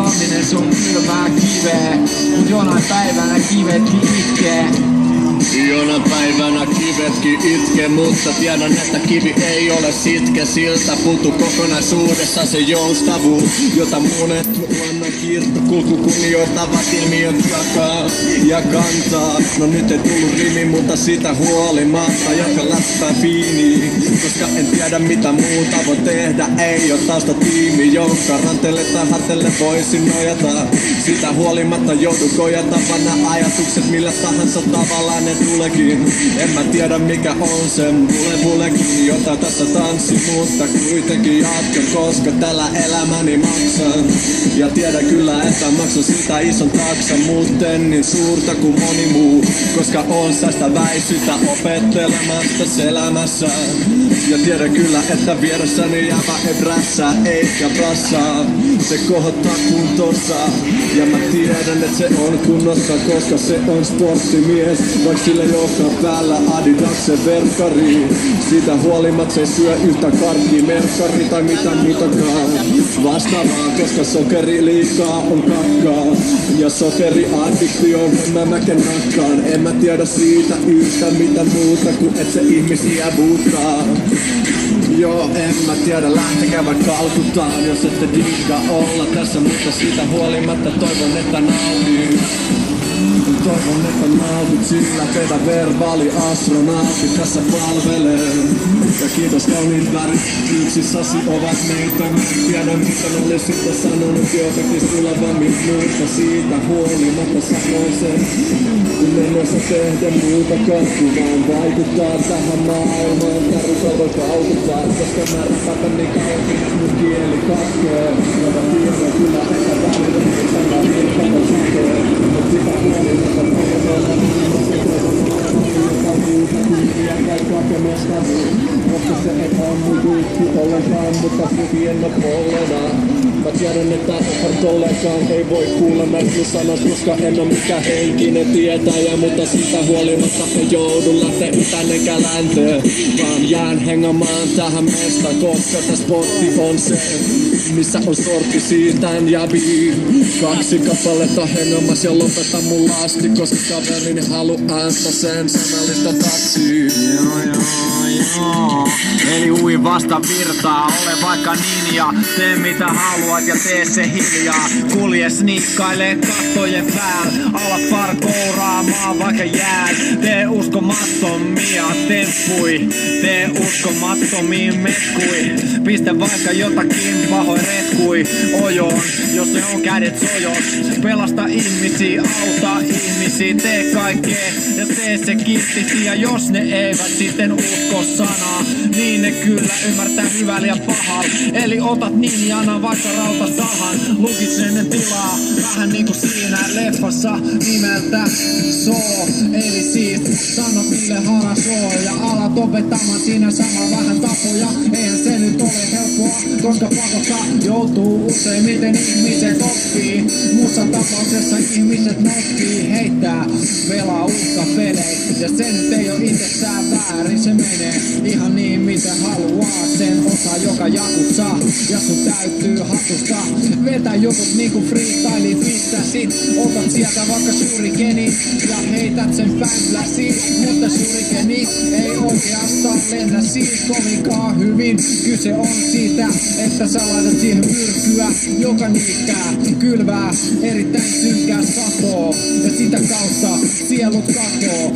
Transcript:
saaminen sun kylmää kiveä, mut jonain päivänä kivetkin itkee. Jonain päivänä kivetkin itke, mutta tiedän, että kivi ei ole sitke. Siltä puuttuu kokonaisuudessa se joustavuus, jota monet luonnon kiertokulku kunnioittavat ilmiöt jakaa ja kantaa. No nyt ei tullut rimi, mutta sitä huolimatta jatka läppää fiiniin, koska en tiedä mitä muuta voi tehdä. Ei oo taustatiimi, jonka ranteelle tai harteille voisin nojata. Sitä huolimatta joudun kojatavana ajatukset millä tahansa tavalla ne tulekin. En mä tiedä mikä on se mulekin, jota tässä tanssi, mutta kuitenkin jatkan, koska tällä elämäni maksan. Ja tiedän kyllä, että maksan sitä ison taksan, muuten niin suurta kuin moni muu, koska on sästä väisytä opettelemasta elämässä. Ja tiedän kyllä, että vieressäni jäävä ei prässää eikä brassaa, se kohottaa kuntossa. Ja mä tiedän, että se on kunnossa, koska se on sporttimies, vaikka sillä joka päällä Adidaksen verkkari. Siitä huolimatta se syö yhtä karkki, merkkari tai mitä muutakaan vastaavaa, koska sokeri liikaa on kakkaa. Ja sokeri addiktio mä mäken nakkaan. En mä tiedä siitä yhtä mitä muuta kuin et se ihmisiä muuttaa. Joo, en mä tiedä, lähtekää vaikka Calcuttaan, jos ette digga olla tässä, mutta siitä huolimatta toivon, että nautin. Toivon, että nautit, sillä teidän verbaali astronautti tässä palvelee. Ja kiitos kauniit värit, yksissäsi ovat meitä. Mä en tiedä mitä oli sitten sanonut, jotakin tulevammin muuta. Siitä huolimatta sanoin sen, kun en osaa tehdä muutakaan, kun vaan vaikuttaa tähän maailmaan. Tarukalvo kaukuttaa, koska mä räpätän niin kaukin, että mun kieli katkee. Ja mä tiedän kyllä, että välillä ei sana virkata sakee. Mut sitä huolimatta koska se ei oo mun juttu ollenkaan, mutta hyvien mä pollena. Mä tiedän, että tollekaan ei voi kuulla näistä sanat, koska en oo mikään henkinen tietäjä, mutta siitä huolimatta en joudu lähtee itään enkä länteen, vaan jään hengamaan tähän mestaan, koska tää spotti on se, missä on sortti siirtään ja viin. 2 kappaletta hengamas ja lopeta mun lasti, koska kaverini halu ääntä sen sanallista taksiin. Joo. Eli ui vasta virtaa, ole vaikka ninja, tee mitä haluat ja tee se hiljaa. Kulje snikkaile kattojen päällä, ala parkouraamaan vaikka jää. Tee uskomattomia temppui, tee uskomattomia metkui. Pistä vaikka jotakin pahoin retkui ojoon, jos ne on kädet sojos. Pelasta ihmisiä, auta ihmisiä, tee kaikkea ja tee se kilttisi. Ja jos ne eivät sitten usko sanaa, niin ne kyllä ymmärtää hyvällä ja pahalla. Eli otat ninjana vaikka rautasahan, lukitsen ne tilaa vähän niinku siinä leffassa nimeltä Soo. Eli siis sanot niille harasoo ja alat opettamaan siinä samalla vähän tapoja. Eihän se nyt ole helppoa, koska pakosta joutuu useimmiten ihmiset oppii. Muussa tapauksessa ihmiset notkii, heittää, pelaa uhkapelejä. Ja se nyt ei oo itsessään väärin, se menee ihan niin miten haluaa. Sen osa joka jakutsaa ja sun täytyy hatusta vetää jutut niinku freestyle, pistä sit. Otat sieltä vaikka shurikeni ja heität sen pämpläsi, mutta shurikeni ei oikeastaan lennä siis kovinkaan hyvin. Kyse on siitä, että sä laitat siihen myrkkyä, joka niittää, kylvää erittäin synkää satoa. Ja sitä kautta sielut katoo.